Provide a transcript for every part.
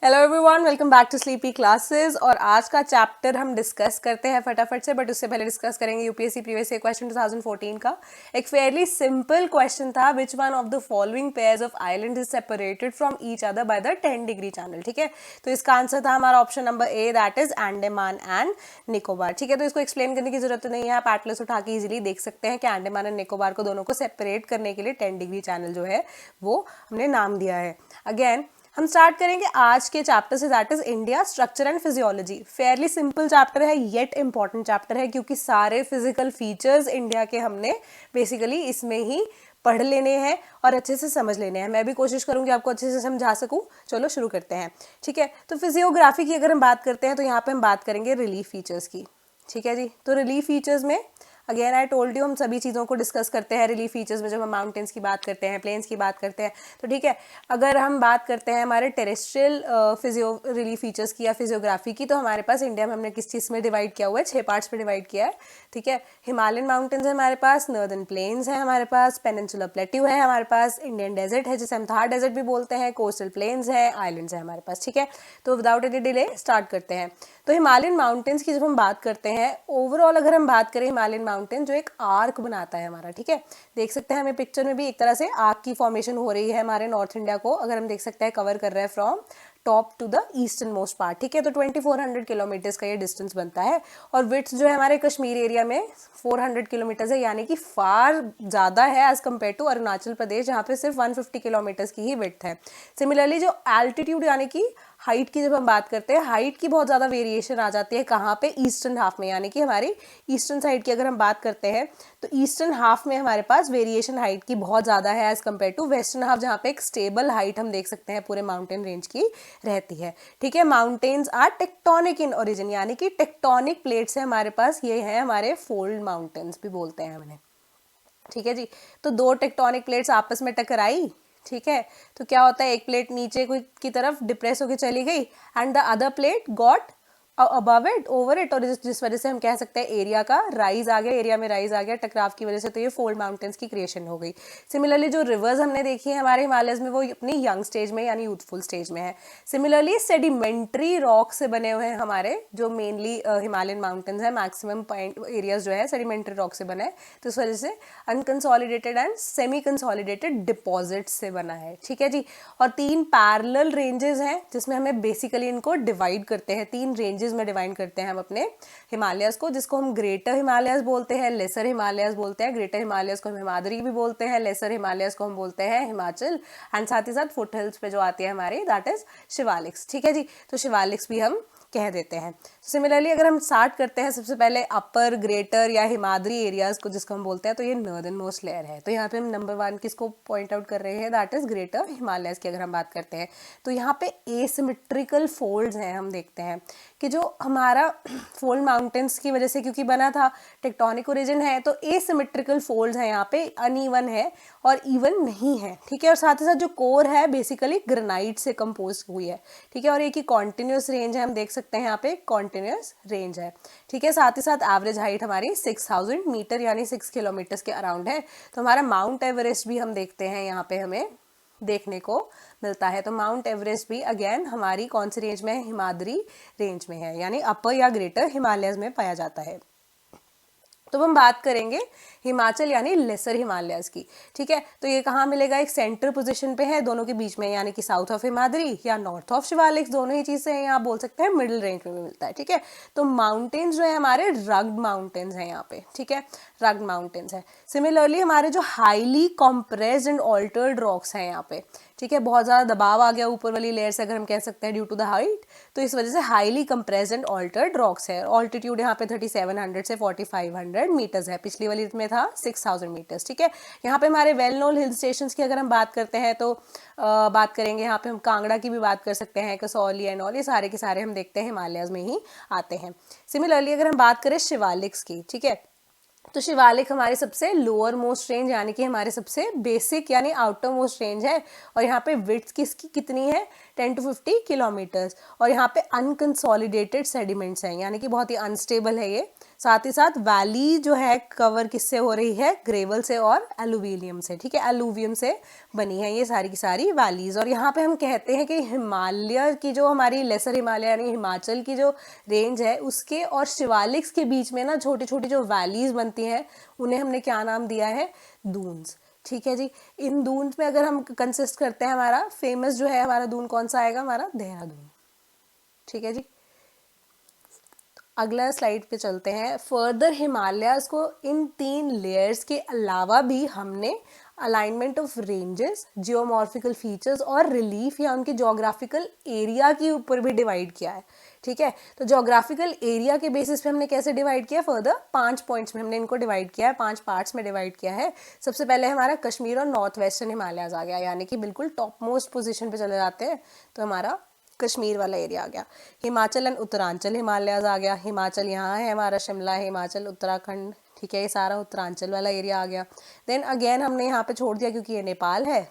Hello everyone, welcome back to Sleepy Classes. और आज का चैप्टर हम डिस्कस करते हैं फटाफट से, बट उससे पहले डिस्कस करेंगे यूपीएससी प्रीवियस ईयर क्वेश्चन 2014 का। एक फेयरली सिंपल क्वेश्चन था, which one of the following pairs of island is separated from each other by the 10 degree channel. ठीक है, तो इसका आंसर था हमारा option number A, that is Andaman and Nicobar. ठीक है, तो इसको एक्सप्लेन करने की जरूरत नहीं है, आप एटलस उठा के इजिली देख सकते हैं कि अंडमान एंड निकोबार को दोनों को सेपरेट करने के लिए 10 डिग्री चैनल जो है वो हमने नाम दिया है। अगेन हम स्टार्ट करेंगे आज के चैप्टर से, that is India structure and physiology. Fairlie simple chapter है, येट इंपॉर्टेंट चैप्टर है, क्योंकि सारे फिजिकल फीचर्स इंडिया के हमने बेसिकली इसमें ही पढ़ लेने हैं और अच्छे से समझ लेने हैं। मैं भी कोशिश करूंगी आपको अच्छे से समझा सकूं। चलो शुरू करते हैं। ठीक है, तो फिजियोग्राफी की अगर हम बात करते हैं तो यहाँ पे हम बात करेंगे रिलीफ फीचर्स की। ठीक है जी, तो रिलीफ फीचर्स में अगेन आई टोल्ड यू हम सभी चीज़ों को डिस्कस करते हैं रिलीफ फीचर्स में, जब हम माउंटेन्स की बात करते हैं, प्लेन्स की बात करते हैं। तो ठीक है, अगर हम बात करते हैं हमारे टेरेस्ट्रियल फिजियो रिलीफ फीचर्स की या फिजियोग्राफी की, तो हमारे पास इंडिया में हमने किस चीज़ में डिवाइड किया हुआ है, 6 पार्ट्स में डिवाइड किया है। ठीक है, हिमालयन माउंटेन्स है हमारे पास, नॉर्दर्न प्लेन्स है हमारे पास, पेनिनसुलर प्लेट्यू है हमारे पास, इंडियन डेजर्ट है जिसे हम थार डेजर्ट भी बोलते हैं, कोस्टल प्लेन्स है, आइलैंड्स है हमारे पास। ठीक है, तो विदाउट एनी डिले स्टार्ट करते हैं। तो हिमालयन माउंटेन्स की जब हम बात करते हैं, ओवरऑल अगर हम बात करें हिमालयन माउंटेन जो एक आर्क बनाता है हमारा। ठीक है, देख सकते हैं हमें पिक्चर में भी एक तरह से आर्क की फॉर्मेशन हो रही है हमारे नॉर्थ इंडिया को, अगर हम देख सकते हैं कवर कर रहे हैं from top to the eastern most part. ठीक है, तो 2400 किलोमीटर्स का ये डिस्टेंस बनता है और विड्थ जो है हमारे कश्मीर एरिया में 400 किलोमीटर्स है, यानी कि फार ज़्यादा है as compare to Arunachal Pradesh जहाँ पे सिर्फ 150 किलोमीटर्स की ही विड्थ है। सिमिलरली जो एल्टीट्यूड यानी कि हाइट की जब हम बात करते हैं, हाइट की बहुत ज़्यादा वेरिएशन आ जाती है कहाँ पे, ईस्टर्न हाफ में, यानी कि हमारी ईस्टर्न साइड की अगर हम बात करते हैं तो ईस्टर्न हाफ में हमारे पास वेरिएशन हाइट की बहुत ज़्यादा है as compare to western half, जहाँ पे एक स्टेबल हाइट हम देख सकते हैं पूरे माउंटेन रेंज की रहती है। ठीक है, mountains are tectonic in origin, यानी कि टेक्टोनिक प्लेट्स है हमारे पास, ये है हमारे फोल्ड माउंटेन्स भी बोलते हैं हमने। ठीक है जी, तो दो टेक्टोनिक प्लेट्स आपस में टकराई। ठीक है, तो क्या होता है, एक प्लेट नीचे की तरफ डिप्रेस होकर चली गई and the other plate got above it, over it, और जिस वजह से हम कह सकते हैं एरिया का राइज आ गया, एरिया में राइज आ गया टकराव की वजह से, तो ये फोल्ड माउंटेन्स की क्रिएशन हो गई। सिमिलरली जो रिवर्स हमने देखी है हमारे हिमालयस में, वो अपनी यंग स्टेज में यानी यूथफुल स्टेज में है। सिमिलरली सेडिमेंट्री रॉक से बने हुए हैं हमारे जो मेनली हिमालयन माउंटेन्स है, मैक्सिमम पॉइंट एरियाज जो है सेडिमेंट्री रॉक से बना है, तो इस वजह से unconsolidated and semi consolidated deposits से बना है। ठीक है जी, और 3 पैरेलल रेंजेस हैं जिसमें हमें बेसिकली इनको डिवाइड करते हैं, 3 रेंजेस में डिवाइड करते हैं हम अपने हिमालयस को, जिसको हम ग्रेटर हिमालयस बोलते हैं, लेसर हिमालयस बोलते हैं। ग्रेटर हिमालयस को हम हिमाद्री भी बोलते हैं, लेसर हिमालयस को हम बोलते हैं हिमाचल, एंड साथ ही साथ फुट हिल्स पे जो आती है हमारी, दैट इज शिवालिक्स। ठीक है जी, तो शिवालिक्स भी हम कह देते हैं। सिमिलरली अगर हम स्टार्ट करते हैं सबसे पहले अपर, ग्रेटर या हिमाद्री एरियाज को जिसको हम बोलते हैं, तो ये नॉर्दर्न मोस्ट लेयर है। तो यहाँ पे हम नंबर 1 किसको पॉइंट आउट कर रहे हैं, दैट इज ग्रेटर हिमालयस की अगर हम बात करते हैं, तो यहाँ पे एसिमेट्रिकल फोल्ड्स हैं। हम देखते हैं कि जो हमारा फोल्ड माउंटेन्स की वजह से क्योंकि बना था, टेक्टोनिक ओरिजिन है, तो एसिमेट्रिकल फोल्ड्स हैं यहाँ पे, अनइवन है और इवन नहीं है। ठीक है, और साथ ही साथ जो कोर है बेसिकली ग्रेनाइट से कंपोज हुई है। ठीक है, और एक ही कॉन्टिन्यूस रेंज है, हम देख सकते हैं यहाँ पे कॉन्टिन्यूस रेंज है। ठीक है, साथ ही साथ एवरेज हाइट हमारी 6000 मीटर यानी 6 किलोमीटर्स के अराउंड है। तो हमारा माउंट एवरेस्ट भी हम देखते हैं यहाँ पे हमें देखने को मिलता है। तो माउंट एवरेस्ट भी अगेन हमारी कौन सी रेंज में है, हिमाद्री रेंज में है, यानी अपर या ग्रेटर हिमालयस में पाया जाता है। तो हम बात करेंगे हिमाचल यानी लेसर हिमालयस की। ठीक है, तो ये कहाँ मिलेगा, एक सेंटर पोजीशन पे है दोनों के बीच में, यानी कि साउथ ऑफ हिमाद्री या नॉर्थ ऑफ शिवालिक्स, दोनों ही चीज़ से है, यहाँ बोल सकते हैं मिडिल रेंज में भी मिलता है। ठीक है, तो माउंटेन्स जो है हमारे रग्ड माउंटेन्स हैं यहाँ पे। ठीक है, रग्ड माउंटेन्स है। सिमिलरली हमारे जो highly compressed and altered rocks हैं यहाँ पे, ठीक है, बहुत ज़्यादा दबाव आ गया ऊपर वाली लेयर से अगर हम कह सकते हैं ड्यू टू द हाइट, तो इस वजह से highly compressed and altered rocks है। ऑल्टीट्यूड यहाँ पे 3700 से 4500 मीटर्स है, पिछली वाली में था 6000 मीटर्स। ठीक है, यहाँ पे हमारे वेल नोन हिल स्टेशंस की अगर हम बात करते हैं तो बात करेंगे, यहाँ पे हम कांगड़ा की भी बात कर सकते हैं, कसौली एंड ऑल, ये सारे के सारे हम देखते हैं हिमालयस में ही आते हैं। सिमिलरली अगर हम बात करें शिवालिक्स की, ठीक है, तो शिवालिक हमारे सबसे लोअर मोस्ट रेंज यानी कि हमारे सबसे बेसिक यानी आउटर मोस्ट रेंज है, और यहाँ पे विड्थ किसकी कितनी है, 10 to 50 किलोमीटर्स। और यहाँ पे अनकंसोलिडेटेड सेडिमेंट्स हैं, यानी कि बहुत ही अनस्टेबल है ये। साथ ही साथ वैली जो है कवर किससे हो रही है, ग्रेवल से और एलुविलियम से, ठीक है, एलुवियम से बनी है ये सारी की सारी वैलीज। और यहाँ पे हम कहते हैं कि हिमालय की जो हमारी लेसर हिमालय यानी हिमाचल की जो रेंज है उसके और शिवालिक्स के बीच में ना छोटी छोटी जो वैलीज बनती हैं उन्हें हमने क्या नाम दिया है, दून्स। ठीक है जी, इन दून्स में अगर हम कंसिस्ट करते हैं, हमारा फेमस जो है हमारा दून कौन सा आएगा, हमारा देहरादून। ठीक है जी, अगला स्लाइड पे चलते हैं। फर्दर हिमालयाज को इन 3 लेयर्स के अलावा भी हमने alignment of ranges, geomorphical features और रिलीफ या उनके जोग्राफिकल एरिया के ऊपर भी डिवाइड किया है। ठीक है, तो जोग्राफिकल एरिया के बेसिस पे हमने कैसे डिवाइड किया, फर्दर 5 पॉइंट्स में हमने इनको डिवाइड किया है, 5 पार्ट्स में डिवाइड किया है। सबसे पहले हमारा कश्मीर और नॉर्थ वेस्टर्न हिमालयाज आ गया, यानी कि बिल्कुल टॉप मोस्ट पोजिशन पे चले जाते हैं, तो हमारा कश्मीर वाला एरिया आ गया। हिमाचल एंड उत्तरांचल हिमालयाज आ गया, हिमाचल यहाँ है हमारा शिमला, हिमाचल उत्तराखंड, ठीक है, ये सारा उत्तरांचल वाला एरिया आ गया। देन अगेन हमने यहाँ पे छोड़ दिया क्योंकि ये नेपाल है।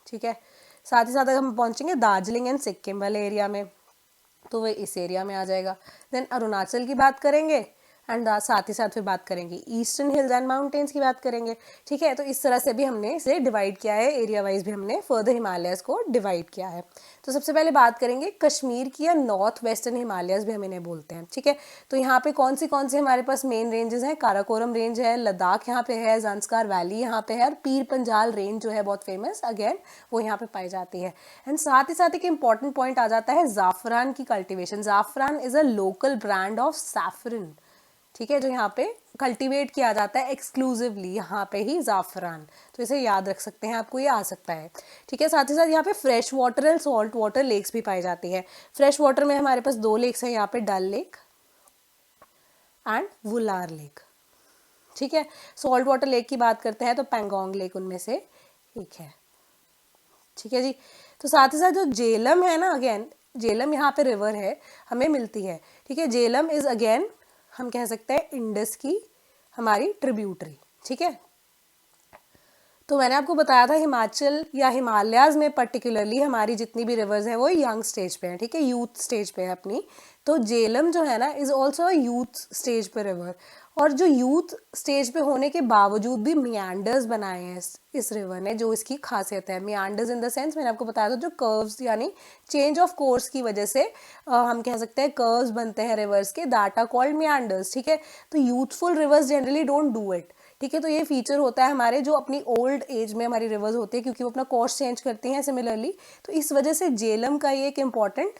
ठीक है, साथ ही साथ हम पहुँचेंगे दार्जिलिंग एंड सिक्किम वाले एरिया में, तो वह इस एरिया में आ जाएगा। देन अरुणाचल की बात करेंगे एंड साथ ही साथ फिर बात करेंगे ईस्टर्न हिल्स एंड माउंटेन्स की बात करेंगे। ठीक है, तो इस तरह से भी हमने इसे डिवाइड किया है, एरिया वाइज भी हमने फर्दर हिमालयस को डिवाइड किया है। तो सबसे पहले बात करेंगे कश्मीर की, या नॉर्थ वेस्टर्न हिमालयस भी हम इन्हें बोलते हैं। ठीक है, तो यहाँ पे कौन सी हमारे पास मेन रेंजेस हैं, काराकोरम रेंज है, लद्दाख यहाँ पे है, ज़ंस्कार वैली यहाँ पे है, और पीर पंजाल रेंज जो है बहुत फेमस अगेन वो यहाँ पे पाई जाती है। एंड साथ ही साथ एक इंपॉर्टेंट पॉइंट आ जाता है ज़ाफ़रान की कल्टिवेशन। ज़ाफ़रान is a local brand of saffron, ठीक है, जो यहाँ पे कल्टीवेट किया जाता है एक्सक्लूसिवली यहाँ पे ही, ज़ाफ़रान। तो इसे याद रख सकते हैं, आपको ये आ सकता है। ठीक है, साथ ही साथ यहाँ पे fresh water and salt water lakes भी पाई जाती है। फ्रेश वाटर में हमारे पास 2 लेक्स हैं यहाँ पे, डल लेक एंड वुलार लेक। ठीक है, सॉल्ट वाटर लेक की बात करते हैं तो पेंगोंग लेक उनमें से एक है। ठीक है जी, तो साथ ही साथ जो झेलम है ना, अगेन झेलम यहाँ पे रिवर है हमें मिलती है। ठीक है, झेलम इज अगेन हम कह सकते हैं इंडस की हमारी ट्रिब्यूटरी। ठीक है, तो मैंने आपको बताया था हिमाचल या हिमालयाज में पर्टिकुलरली हमारी जितनी भी रिवर्स हैं वो यंग स्टेज पे हैं। ठीक है, यूथ स्टेज पे है अपनी। तो झेलम जो है ना इज ऑल्सो यूथ स्टेज पे रिवर, और जो यूथ स्टेज पे होने के बावजूद भी मियांडर्स बनाए हैं इस रिवर ने, जो इसकी खासियत है। मियांडर्स इन द सेंस मैंने आपको बताया था जो कर्व्स यानी चेंज ऑफ कोर्स की वजह से हम कह सकते हैं कर्व्स बनते हैं रिवर्स के, दैट आर कॉल्ड मियांडर्स। ठीक है, तो youthful reverse generally don't do it. ठीक है, तो ये फीचर होता है हमारे जो अपनी ओल्ड एज में हमारी रिवर्स होती है, क्योंकि वो अपना कोर्स चेंज करती हैं सिमिलरली। तो इस वजह से झेलम का ये एक इंपॉर्टेंट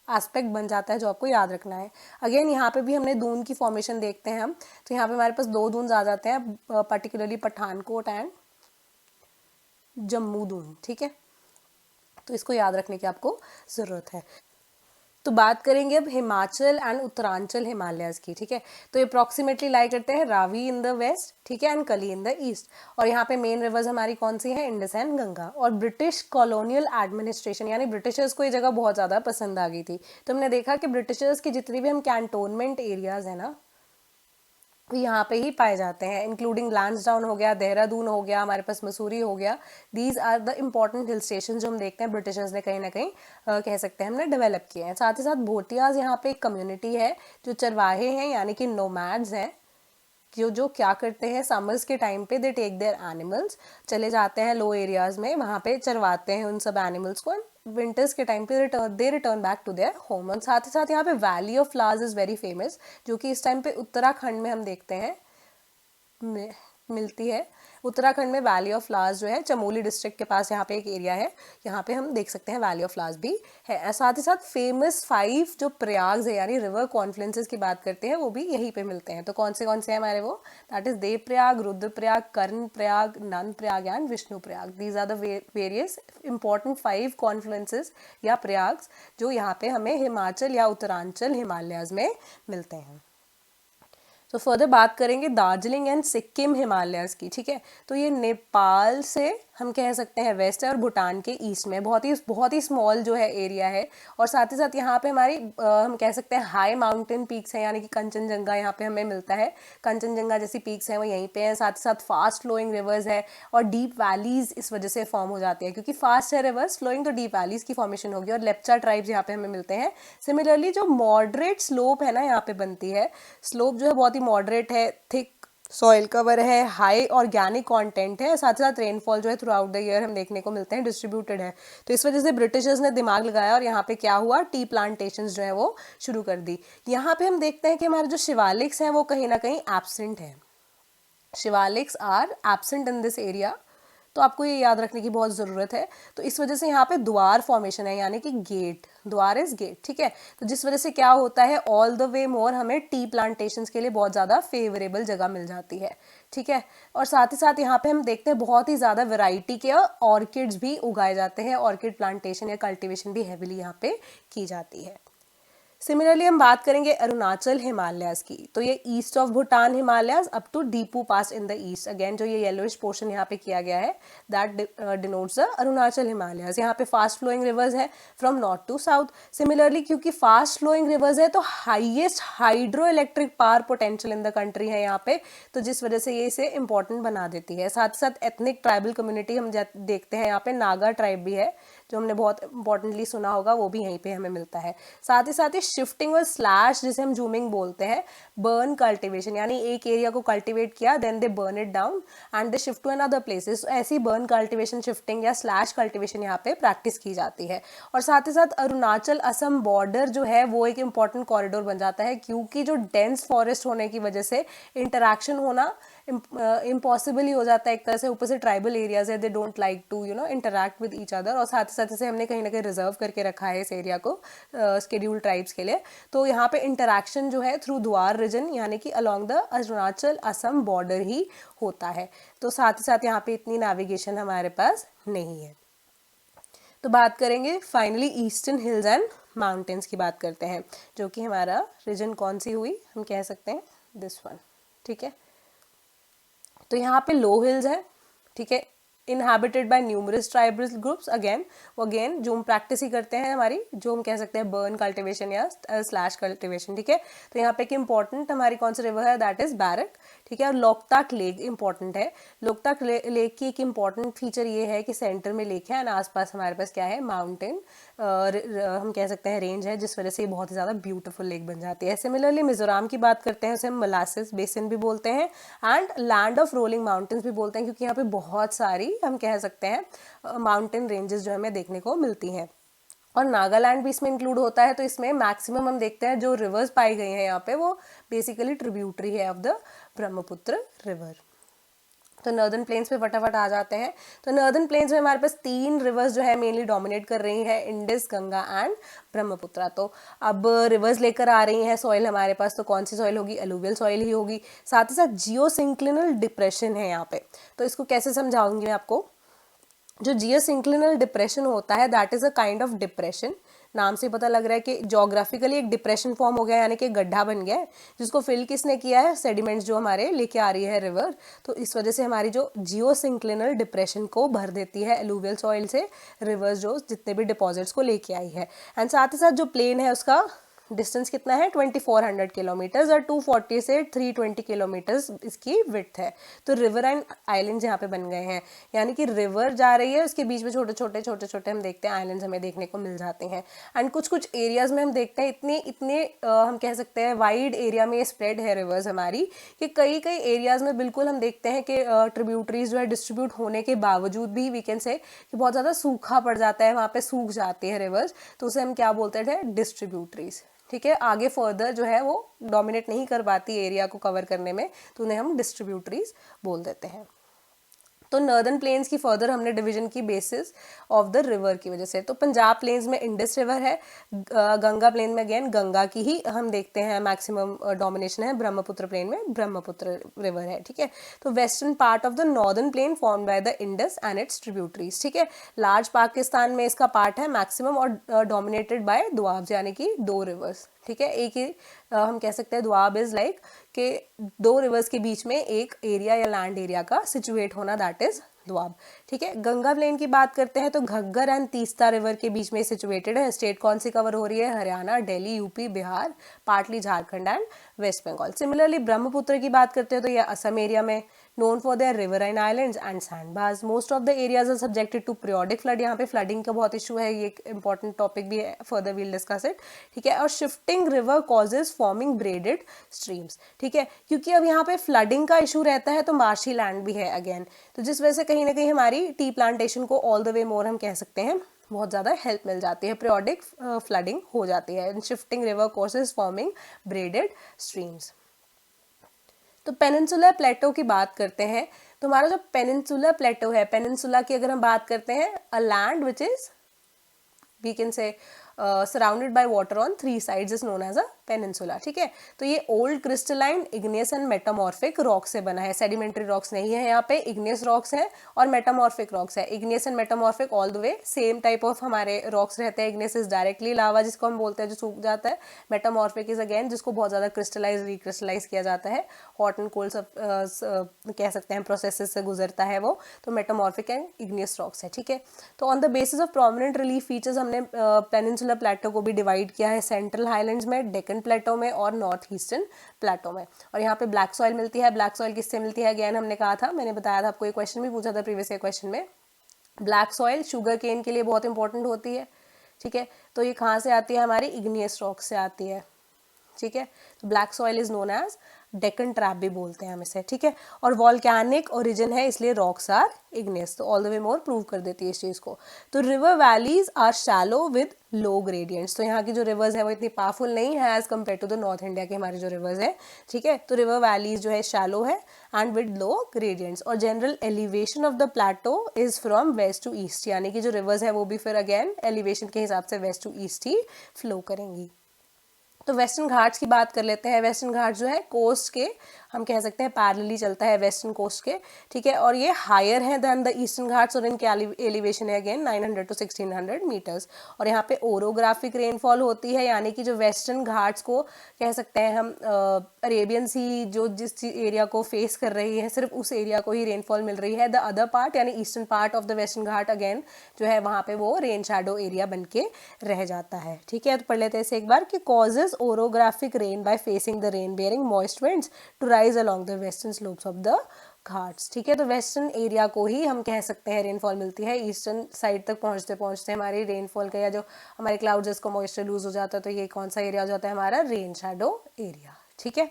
एस्पेक्ट बन जाता है जो आपको याद रखना है। अगेन यहाँ पे भी हमने दून की फॉर्मेशन देखते हैं हम, तो यहाँ पे हमारे पास 2 दून आ जाते हैं, पर्टिकुलरली पठानकोट एंड जम्मू दून। ठीक है, तो इसको याद रखने की आपको ज़रूरत है। तो बात करेंगे अब हिमाचल एंड उत्तरांचल हिमालयाज की। ठीक है, तो ये अप्रॉक्सीमेटली लाई करते हैं रावी इन द वेस्ट, ठीक है, एंड कली इन द ईस्ट। और यहाँ पे मेन रिवर्स हमारी कौन सी है, इंडस एंड गंगा। और ब्रिटिश कॉलोनियल एडमिनिस्ट्रेशन यानी ब्रिटिशर्स को ये जगह बहुत ज़्यादा पसंद आ गई थी। तो हमने देखा कि ब्रिटिशर्स की जितनी भी हम कैंटोनमेंट एरियाज है ना यहाँ पे ही पाए जाते हैं, इंक्लूडिंग लैंसडाउन हो गया, देहरादून हो गया, हमारे पास मसूरी हो गया। These are the important hill station जो हम देखते हैं ब्रिटिशर्स ने कहीं ना कहीं कह सकते हैं हमने डेवलप किए हैं। साथ ही साथ भोटियाज यहाँ पे एक कम्युनिटी है जो चरवाहे हैं यानी कि नोमैड्स हैं, जो क्या करते हैं समर्स के टाइम पे दे टेक देयर एनिमल्स, चले जाते हैं लो एरियाज में, वहाँ पे चरवाते हैं उन सब एनिमल्स को। विंटर्स के टाइम पे they return back to their home. और साथ ही साथ यहाँ पे valley of flowers is very famous, जो कि इस टाइम पे उत्तराखंड में हम देखते हैं मिलती है। उत्तराखंड में वैली ऑफ फ्लावर्स जो है चमोली डिस्ट्रिक्ट के पास यहाँ पे एक एरिया है, यहाँ पे हम देख सकते हैं वैली ऑफ फ्लावर्स भी है। साथ ही साथ फेमस 5 जो प्रयाग्स है यानी रिवर कॉन्फ्लुएंसेस की बात करते हैं वो भी यहीं पे मिलते हैं। तो कौन से हैं हमारे वो, that is Devprayag, Rudraprayag, Karnaprayag, Nandprayag and Vishnuprayag. These are the various important 5 confluences या प्रयाग्स जो यहाँ पे हमें हिमाचल या उत्तरांचल हिमालयाज में मिलते हैं। तो फर्दर बात करेंगे दार्जिलिंग एंड सिक्किम हिमालयाज की। ठीक है, तो ये नेपाल से हम कह सकते हैं वेस्ट है और भूटान के ईस्ट में, बहुत ही स्मॉल जो है एरिया है। और साथ ही साथ यहाँ पे हमारी हम कह सकते हैं हाई माउंटेन पीक्स हैं, यानी कि कंचनजंगा यहाँ पे हमें मिलता है, कंचनजंगा जैसी पीक्स हैं वो यहीं पे हैं। साथ ही साथ फास्ट फ्लोइंग रिवर्स है और डीप वैलीज इस वजह से फॉर्म हो जाती है, क्योंकि फास्ट है रिवर्स फ्लोइंग तो डीप वैलीज की फॉर्मेशन होगी। और लेप्चा ट्राइब्स यहाँ पे हमें मिलते हैं। सिमिलरली जो मॉडरेट स्लोप है ना यहाँ पे बनती है, स्लोप जो है बहुत ही मॉडरेट है, थिक सॉइल कवर है, हाई ऑर्गेनिक कंटेंट है, साथ ही साथ रेनफॉल जो है थ्रू आउट द ईयर हम देखने को मिलते हैं, डिस्ट्रीब्यूटेड है। तो इस वजह से ब्रिटिशर्स ने दिमाग लगाया और यहाँ पे क्या हुआ, टी प्लांटेशंस जो है वो शुरू कर दी। यहाँ पे हम देखते हैं कि हमारे जो शिवालिक्स हैं वो कहीं ना कहीं एब्सेंट है, Shivaliks are absent in this area, तो आपको ये याद रखने की बहुत ज़रूरत है। तो इस वजह से यहाँ पे द्वार फॉर्मेशन है, यानी कि गेट, द्वार इज गेट, ठीक है। तो जिस वजह से क्या होता है, ऑल द वे मोर हमें टी प्लांटेशंस के लिए बहुत ज़्यादा फेवरेबल जगह मिल जाती है, ठीक है। और साथ ही साथ यहाँ पे हम देखते हैं बहुत ही ज़्यादा वेराइटी के ऑर्किड्स भी उगाए जाते हैं, ऑर्किड प्लांटेशन या कल्टिवेशन भी हैविली यहाँ पे की जाती है। सिमिलरली हम बात करेंगे अरुणाचल हिमालयाज की, तो ये east of Bhutan Himalayas up to Diphu pass in the east, again जो ये येलोइश पोर्शन यहाँ पे किया गया है that denotes the Arunachal Himalayas. यहाँ पे फास्ट फ्लोइंग रिवर्स है from north to south. Similarly क्योंकि फास्ट फ्लोइंग रिवर्स है तो highest hydro electric power potential in the country है यहाँ पे, तो जिस वजह से ये इसे इंपॉर्टेंट बना देती है। साथ साथ एथनिक ट्राइबल कम्युनिटी हम देखते हैं यहाँ पे, नागा ट्राइब भी है जो हमने बहुत इंपॉर्टेंटली सुना होगा, वो भी यहीं पे हमें मिलता है। साथ ही शिफ्टिंग और स्लैश जिसे हम जूमिंग बोलते हैं, बर्न कल्टिवेशन, यानी एक एरिया को कल्टिवेट किया then they burn it down and they shift to another places. ऐसी बर्न कल्टिवेशन, शिफ्टिंग या स्लैश कल्टिवेशन यहाँ पे प्रैक्टिस की जाती है। और साथ ही साथ अरुणाचल असम बॉर्डर जो है वो एक इंपॉर्टेंट कॉरिडोर बन जाता है, क्योंकि जो डेंस फॉरेस्ट होने की वजह से इंटरैक्शन होना इम्पॉसिबल ही हो जाता है एक तरह से। ऊपर से ट्राइबल एरियाज है, they don't like to interact with each other, और साथ ही साथ इसे हमने कहीं ना कहीं रिजर्व करके रखा है इस एरिया को शेड्यूल ट्राइब्स के लिए। तो यहाँ पे इंटरैक्शन जो है थ्रू द्वार रीजन, यानी कि along the Arunachal Assam border ही होता है। तो साथ ही साथ यहाँ पे इतनी नेविगेशन हमारे पास नहीं है। तो बात करेंगे finally eastern hills and mountains की बात करते हैं, जो कि हमारा रीजन कौन सी हुई, हम कह सकते हैं दिस वन, ठीक है। तो यहाँ पे लो हिल्स है, ठीक है, inhabited by numerous tribal groups. Again जो हम प्रैक्टिस ही करते हैं हमारी, जो हम कह सकते हैं बर्न कल्टिवेशन या स्लैश कल्टिवेशन, ठीक है। तो यहाँ पे एक इंपॉर्टेंट हमारी कौन सी रिवर है, दैट इज बैरक, ठीक है। और लोकताक लेक इंपॉर्टेंट है। लोकताक लेक की एक इंपॉर्टेंट फीचर ये है कि सेंटर में लेक है एंड आसपास हमारे पास क्या है, माउंटेन हम कह सकते हैं रेंज है, जिस वजह से ये बहुत ही ज़्यादा ब्यूटीफुल लेक बन जाती है। सिमिलरली मिजोरम की बात करते हैं, उसे हम मोलासिस बेसिन भी बोलते हैं and land of rolling mountains भी बोलते हैं, क्योंकि यहाँ पे बहुत सारी हम कह सकते हैं माउंटेन रेंजेस जो हमें देखने को मिलती हैं। और नागालैंड भी इसमें इंक्लूड होता है। तो इसमें मैक्सिमम हम देखते हैं जो रिवर्स पाई गई हैं यहाँ पे, वो बेसिकली ट्रिब्यूटरी है ऑफ द ब्रह्मपुत्र रिवर। तो नर्दर्न प्लेन्स पे फटाफट आ जाते हैं। तो नर्दर्न प्लेन्स में हमारे पास 3 रिवर्स जो है मेनली डोमिनेट कर रही हैं, इंडस, गंगा एंड ब्रह्मपुत्रा। तो अब रिवर्स लेकर आ रही हैं सॉइल हमारे पास, तो कौन सी सॉइल होगी, अलूवियल सॉइल ही होगी। साथ ही साथ जियोसिंक्लिनल डिप्रेशन है यहाँ पे, तो इसको कैसे समझाऊंगी मैं आपको। जो जियोसिंक्लिनल डिप्रेशन होता है that is a kind of depression, नाम से पता लग रहा है कि जोग्राफिकली एक डिप्रेशन फॉर्म हो गया, यानी कि गड्ढा बन गया है, जिसको फिल किसने किया है, सेडिमेंट्स जो हमारे लेके आ रही है रिवर। तो इस वजह से हमारी जो जियोसिंक्लिनल डिप्रेशन को भर देती है एलुवियल सॉइल से रिवर्स जो जितने भी डिपॉजिट्स को लेके आई है। एंड साथ ही साथ जो प्लेन है उसका डिस्टेंस कितना है, 2400 किलोमीटर्स, और 240 से 320 किलोमीटर्स इसकी विड्थ है। तो रिवर एंड आइलैंड्स यहाँ पे बन गए हैं, यानी कि रिवर जा रही है, उसके बीच में छोटे छोटे हम देखते हैं आइलैंड्स हमें देखने को मिल जाते हैं। एंड कुछ एरियाज में हम देखते हैं इतने हम कह सकते हैं वाइड एरिया में स्प्रेड है रिवर्स हमारी, कि कई एरियाज में बिल्कुल हम देखते हैं कि ट्रिब्यूटरीज जो है डिस्ट्रीब्यूट होने के बावजूद भी वी कैन से कि बहुत ज़्यादा सूखा पड़ जाता है, वहाँ पे सूख जाती है रिवर्स, तो उसे हम क्या बोलते हैं, डिस्ट्रीब्यूटरीज, ठीक है। आगे फर्दर जो है वो डोमिनेट नहीं कर पाती एरिया को कवर करने में, तो उन्हें हम डिस्ट्रीब्यूटरीज बोल देते हैं। तो नर्दर्न प्लेन्स की फर्दर हमने डिवीजन की बेसिस ऑफ द रिवर की वजह से। तो पंजाब प्लेन्स में इंडस रिवर है, गंगा प्लेन में अगेन गंगा की ही हम देखते हैं मैक्सिमम डोमिनेशन है, ब्रह्मपुत्र प्लेन में ब्रह्मपुत्र रिवर है, ठीक है। तो western part of the northern plain formed by the Indus and it's tributaries, ठीक है। लार्ज पाकिस्तान में इसका पार्ट है मैक्सिमम और डोमिनेटेड बाय दुआब, यानी कि 2 रिवर्स, ठीक है। एक ही हम कह सकते हैं दुआब इज लाइक कि 2 रिवर्स के बीच में एक एरिया या लैंड एरिया का सिचुएट होना, दैट इज दोआब, ठीक है। गंगा प्लेन की बात करते हैं तो घग्गर एंड तीस्ता रिवर के बीच में सिचुएटेड है। स्टेट कौन सी कवर हो रही है? Haryana, Delhi, UP, Bihar, partly Jharkhand and West Bengal. Similarly Brahmaputra की बात करते हैं तो ये असम एरिया में, known for their riverine islands and sandbars. Most of the areas are subjected to periodic flood. यहाँ पे फ्लडिंग का बहुत इशू है, ये एक इंपॉर्टेंट टॉपिक भी है, फर्दर वील डिस्कस इट, ठीक है। और shifting river causes forming braided streams, ठीक है, क्योंकि अब यहाँ पे फ्लडिंग का इशू रहता है तो मार्शी लैंड भी है अगेन, तो जिस वजह से कहीं ना कहीं हमारी टी प्लांटेशन को ऑल द वे मोर हम कह सकते हैं बहुत ज़्यादा हेल्प मिल जाती है, पीरियोडिक फ्लडिंग हो जाती है, shifting river courses forming braided streams. तो पेनिनसुलर प्लेटो की बात करते हैं तो हमारा जो पेनिनसुलर प्लेटो है, पेनिनसुला की अगर हम बात करते हैं, a land which is we can say surrounded by water on 3 sides is known as a peninsula, ठीक है। तो ये old crystalline, igneous and metamorphic rock से बना है, सेडिमेंट्री रॉक्स नहीं है यहाँ पे, इग्नियस रॉक्स हैं और मेटामॉर्फिक रॉक्स है। Igneous and metamorphic all the way same type of हमारे रॉक्स रहते हैं। इग्नियस इज डायरेक्टली लावा जिसको हम बोलते हैं जो सूख जाता है, मेटामॉर्फिक इज अगेन जिसको बहुत ज़्यादा क्रिस्टलाइज रिक्रिस्टलाइज किया जाता है, हॉट एंड कोल्ड कह सकते हैं प्रोसेस से गुजरता है वो, तो मेटामॉर्फिक एंड इग्नियस रॉक्स है, ठीक है। तो on the basis of prominent relief features हमने पेनिनसुलर प्लेटो को भी डिवाइड किया है सेंट्रल हाईलैंड्स में, डेक्कन प्लेटो में और नॉर्थ ईस्टर्न प्लेटो में। और यहाँ पे ब्लैक सॉइल मिलती है। ब्लैक सॉइल किससे मिलती है? अगेन हमने कहा था, मैंने बताया था आपको, ये क्वेश्चन भी पूछा था प्रीवियस क्वेश्चन में। ब्लैक सॉइल शुगर केन के लिए बहुत इंपॉर्टेंट होती है, ठीक है। तो ये कहाँ से आती है? हमारी इग्नियस रॉक से आती है, ठीक है। तो black soil is known as Deccan trap भी बोलते हैं हम इसे, ठीक है। और वॉल्केनिक ओरिजिन है इसलिए रॉक्स आर इग्नियस, तो all the way more prove कर देती है इस चीज को। तो river valleys are shallow with low gradients, तो यहाँ की जो रिवर्स है वो इतनी पावरफुल नहीं है as compare to the North India के हमारे जो रिवर्स है, ठीक है। तो रिवर वैलीज जो है शैलो है एंड विद लो ग्रेडियंट्स। और general elevation of the plateau is from west to east, यानी कि जो रिवर्स है वो भी फिर अगेन एलिवेशन के हिसाब से वेस्ट टू ईस्ट ही फ्लो करेंगी। तो वेस्टर्न घाट्स की बात कर लेते हैं। वेस्टर्न घाट जो है कोस्ट के हम कह सकते हैं पैरेलली चलता है वेस्टर्न कोस्ट के, ठीक है। और ये हायर है देन द ईस्टर्न घाट्स और इनके एलिवेशन है अगेन 900 to 1600 मीटर्स। और यहाँ पे ओरोग्राफिक रेनफॉल होती है, यानी कि जो वेस्टर्न घाट्स को कह सकते हैं हम अरेबियन सी जो जिस एरिया को फेस कर रही है सिर्फ उस एरिया को ही रेनफॉल मिल रही है। द अदर पार्ट यानी eastern part of the western Ghat again जो है वहाँ पे वो रेन शैडो एरिया बन के रह जाता है, ठीक है। तो पढ़ लेते हैं इसे एक बार कि causes orographic rain by facing the rain bearing moist winds to rise along the western slopes of the Ghats, ठीक है। तो वेस्टर्न एरिया को ही हम कह सकते हैं रेनफॉल मिलती है, ईस्टर्न साइड तक पहुंचते पहुंचते हमारी रेनफॉल का या जो हमारे क्लाउड्स जिसको मॉइस्चर लूज हो जाता है तो ये कौन सा एरिया हो जाता है? हमारा रेन शैडो एरिया, ठीक है।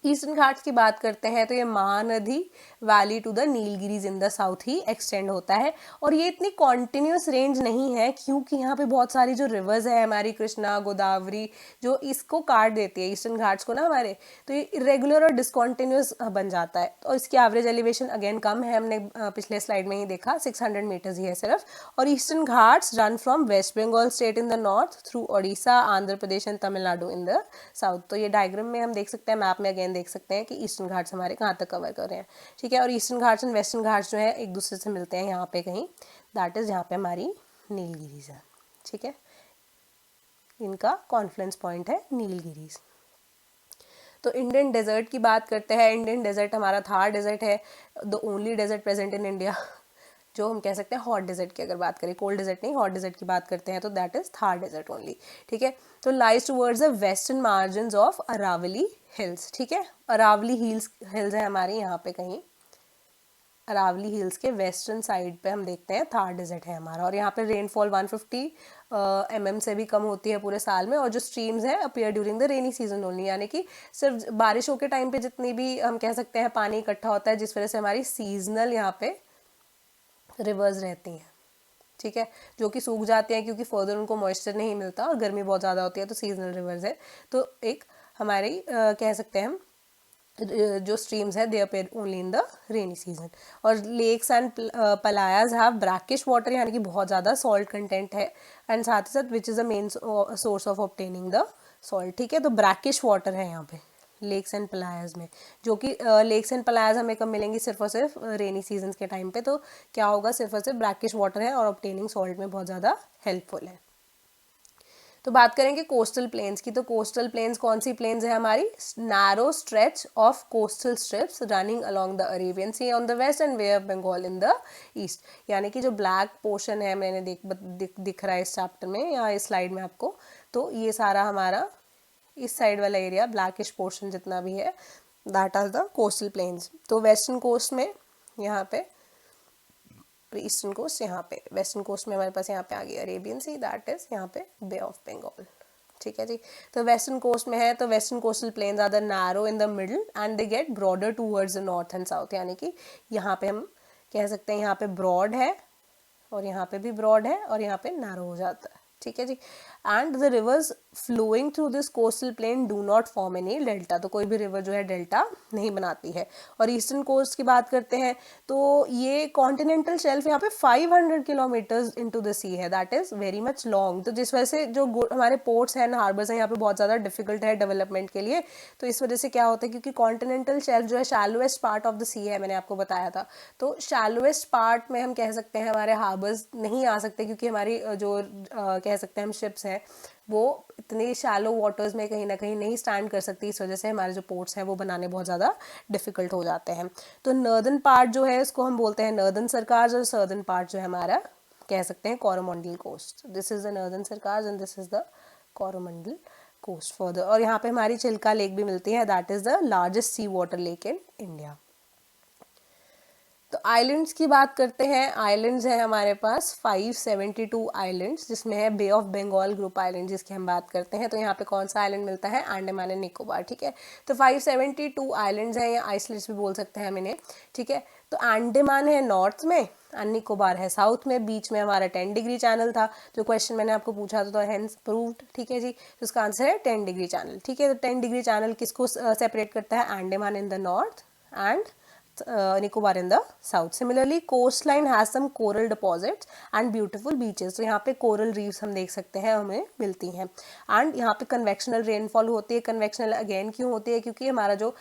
ईस्टर्न घाट्स की बात करते हैं तो ये Mahanadi valley to the Nilgiris in the south ही एक्सटेंड होता है। और ये इतनी कॉन्टिन्यूस रेंज नहीं है क्योंकि यहाँ पे बहुत सारी जो रिवर्स है हमारी कृष्णा, गोदावरी, जो इसको काट देती है ईस्टर्न घाट्स को ना हमारे, तो ये इरेगुलर और डिसकॉन्टिन्यूस बन जाता है। और इसकी एवरेज एलिवेशन अगेन कम है, हमने पिछले स्लाइड में ही देखा 600 मीटर्स ही है सिर्फ। और Eastern Ghats run from West Bengal state in the north through Odisha, Andhra Pradesh and Tamil Nadu in the south. तो ये डायग्राम में हम देख सकते हैं, मैप में अगेन देख सकते हैं कि ईस्टर्न घाट्स हमारे कहाँ तक कवर कर रहे हैं, ठीक है। और Eastern Ghats and western Ghats जो है एक दूसरे से मिलते हैं यहाँ पे कहीं, दैट इज यहाँ पे हमारी नीलगिरीज है, ठीक है। इनका कॉन्फ्लुएंस पॉइंट है नीलगिरीज। तो इंडियन डेजर्ट की बात करते हैं। इंडियन डेजर्ट हमारा थार डेजर्ट है, the only desert present in India, जो हम कह सकते हैं हॉट डेजर्ट की अगर बात करें, कोल्ड डेजर्ट नहीं, हॉट डेजर्ट की बात करते हैं तो that is Thar desert only, ठीक है। तो lies towards the western margins of Aravalli hills, ठीक है। अरावली हिल्स है हमारे यहाँ पे कहीं, अरावली हिल्स के वेस्टर्न साइड पे हम देखते हैं थार डेजर्ट है हमारा। और यहाँ पे रेनफॉल 150 mm से भी कम होती है पूरे साल में। और जो स्ट्रीम्स हैं appear during the rainy season only, यानी कि सिर्फ बारिशों के टाइम पे जितनी भी हम कह सकते हैं पानी इकट्ठा होता है, जिस वजह से हमारी सीजनल यहाँ पे रिवर्स रहती हैं, ठीक है, जो कि सूख जाते हैं क्योंकि फर्दर उनको मॉइस्चर नहीं मिलता और गर्मी बहुत ज़्यादा होती है, तो सीजनल रिवर्स है। तो एक हमारी कह सकते हैं हम जो स्ट्रीम्स है they appear only in the rainy season. और lakes and playas have brackish water, यानी कि बहुत ज़्यादा सॉल्ट कंटेंट है, एंड साथ ही साथ which is the main source of obtaining the salt, ठीक है। तो ब्रैकिश वाटर है यहाँ पे लेक्स एंड पलायाज में, जो कि लेक्स एंड पलायाज हमें कब मिलेंगी? सिर्फ और सिर्फ रेनी सीजन के टाइम पे। तो क्या होगा? सिर्फ और सिर्फ ब्रैकिश वाटर है और ऑब्टेनिंग सॉल्ट में बहुत ज़्यादा हेल्पफुल है। तो बात करेंगे कोस्टल प्लेन्स की, तो कोस्टल प्लेन्स कौन सी प्लेन्स है हमारी, narrow stretch of coastal strips running along the Arabian Sea on the west and Bay of Bengal in the east, यानी कि जो ब्लैक पोर्शन है मैंने दिख रहा है इस चैप्टर में या इस स्लाइड में आपको, तो ये सारा हमारा इस साइड वाला एरिया ब्लैकिश पोर्शन जितना भी है that are the coastal plains. तो वेस्टर्न कोस्ट में यहाँ पे, ईस्टर्न कोस्ट यहाँ पे, वेस्टर्न कोस्ट में हमारे पास यहाँ पे आ गई अरेबियन सी, दैट इज यहाँ पे बे ऑफ बंगाल, ठीक है जी। तो वेस्टर्न कोस्ट में है, तो western coastal plains are the narrow in the middle and they get broader towards the north and south, यानी कि यहाँ पे हम कह सकते हैं यहाँ पे ब्रॉड है और यहाँ पे भी ब्रॉड है और यहाँ पे नैरो हो जाता है, ठीक है जी। And the rivers flowing through this coastal plain do not form any delta, तो कोई भी रिवर जो है डेल्टा नहीं बनाती है। और ईस्टर्न कोस्ट की बात करते हैं तो ये कॉन्टिनेंटल शेल्फ यहाँ पे 500 किलोमीटर्स इनटू द सी है, that is very much long, तो जिस वजह से जो हमारे पोर्ट्स हैं हार्बर्स हैं यहाँ पे बहुत ज़्यादा डिफिकल्ट है डेवलपमेंट के लिए। तो इस वजह से क्या होता है, क्योंकि कॉन्टिनेंटल शेल्फ जो है शैलोएस्ट पार्ट ऑफ द सी है, मैंने आपको बताया था, तो शैलोएस्ट पार्ट में हम कह सकते हैं हमारे हार्बर्स नहीं आ सकते, क्योंकि हमारी जो कह सकते हैं हम शिप्स हैं वो इतने शैलो वाटर्स में कहीं ना कहीं नहीं स्टैंड कर सकती, इस वजह से हमारे जो पोर्ट्स हैं वो बनाने बहुत ज़्यादा डिफिकल्ट हो जाते हैं। तो नर्दर्न पार्ट जो है इसको हम बोलते हैं नर्दर्न सरकार्स, और सर्दर्न पार्ट जो है हमारा कह सकते हैं Coromandel coast, this is the northern Circars and this is the Coromandel coast further. और यहाँ पे हमारी चिल्का लेक भी मिलती है, that is the largest sea water lake in India. तो आइलैंड्स की बात करते हैं, आइलैंड्स हैं हमारे पास 572 आइलैंड्स, जिसमें है बे ऑफ बंगाल ग्रुप आइलैंड जिसकी हम बात करते हैं। तो यहाँ पे कौन सा आइलैंड मिलता है, अंडमान एंड निकोबार, ठीक है। तो 572 आइलैंड्स हैं या आइसलैंड्स भी बोल सकते हैं हम इन्हें, ठीक है। तो अंडमान है नॉर्थ में एंड निकोबार है साउथ में, बीच में हमारा 10 डिग्री चैनल था, जो क्वेश्चन मैंने आपको पूछा था, तो हेंस प्रूव्ड, ठीक है जी। तो इसका आंसर है 10 डिग्री चैनल, ठीक है। तो 10 डिग्री चैनल किसको सेपरेट करता है, अंडमान इन the north and Nicobar in the south. Similarly, coastline has some coral deposits and beautiful beaches. तो यहाँ पे coral reefs हम देख सकते हैं हमें मिलती हैं। and यहाँ पे convectional rainfall होती है। convectional again क्यों होती है, क्योंकि हमारा जो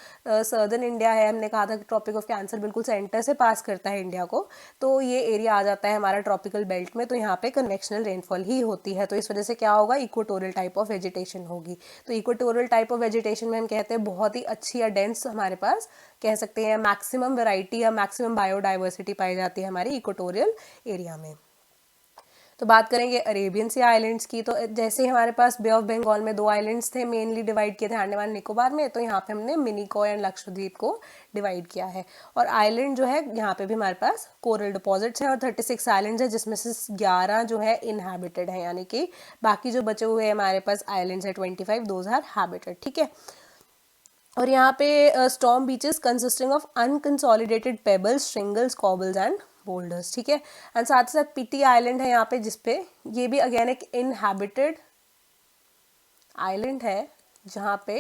southern India है, हमने कहा था कि ट्रॉपिक ऑफ कैंसर बिल्कुल सेंटर से पास करता है इंडिया को, तो ये एरिया आ जाता है हमारा ट्रॉपिकल बेल्ट में, तो यहाँ पे कन्वेक्शनल रेनफॉल ही होती है। तो इस वजह से क्या होगा, इक्वेटोरियल टाइप ऑफ वेजिटेशन होगी। तो इक्वेटोरियल टाइप ऑफ वेजिटेशन में हम कहते हैं बहुत ही अच्छी या डेंस हमारे पास कह सकते हैं मैक्सिमम वैरायटी या मैक्सिमम बायोडाइवर्सिटी पाई जाती है हमारी इक्वेटोरियल एरिया में। तो बात करेंगे अरेबियन सी आइलैंड्स की, तो जैसे हमारे पास बे ऑफ बंगाल में 2 आइलैंड्स थे, मेनली डिवाइड किए थे अंडमान निकोबार में, तो यहाँ पे हमने मिनिकॉय एंड लक्षद्वीप को डिवाइड किया है। और आइलैंड जो है यहाँ पे भी हमारे पास कोरल डिपॉजिट्स हैं और 36 आइलैंड्स हैं, जिसमें से 11 जो है इनहैबिटेड है, यानी कि बाकी जो बचे हुए हमारे पास आइलैंड्स है 25 दोज आर हैबिटेड, ठीक है। और यहाँ पे storm beaches consisting of unconsolidated pebbles, shingles, cobbles and boulders, ठीक है। एंड साथ ही साथ पीटी आइलैंड है यहाँ पे, जिसपे ये भी अगेन एक इनहैबिटेड आइलैंड है, जहाँ पे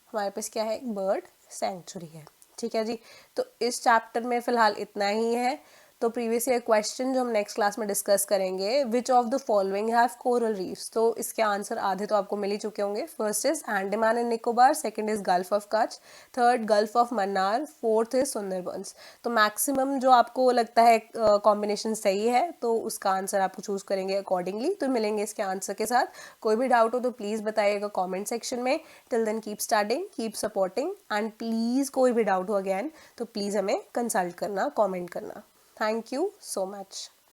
हमारे पास क्या है, एक बर्ड सेंचुरी है, ठीक है जी। तो इस चैप्टर में फिलहाल इतना ही है। तो प्रीवियस ईयर क्वेश्चन जो हम नेक्स्ट क्लास में डिस्कस करेंगे, which of the following have coral reefs, तो इसके आंसर आधे तो आपको मिल ही चुके होंगे। First is Andaman and Nicobar, second is gulf of Kutch, third gulf of Mannar, fourth is Sundarbans. तो मैक्सिमम जो आपको लगता है कॉम्बिनेशन सही है, तो उसका आंसर आपको चूज करेंगे अकॉर्डिंगली। तो मिलेंगे इसके आंसर के साथ। कोई भी डाउट हो तो प्लीज बताइएगा कॉमेंट सेक्शन में। Till then keep studying, keep supporting and please कोई भी डाउट हो अगेन तो प्लीज हमें कंसल्ट करना, कॉमेंट करना। Thank you so much.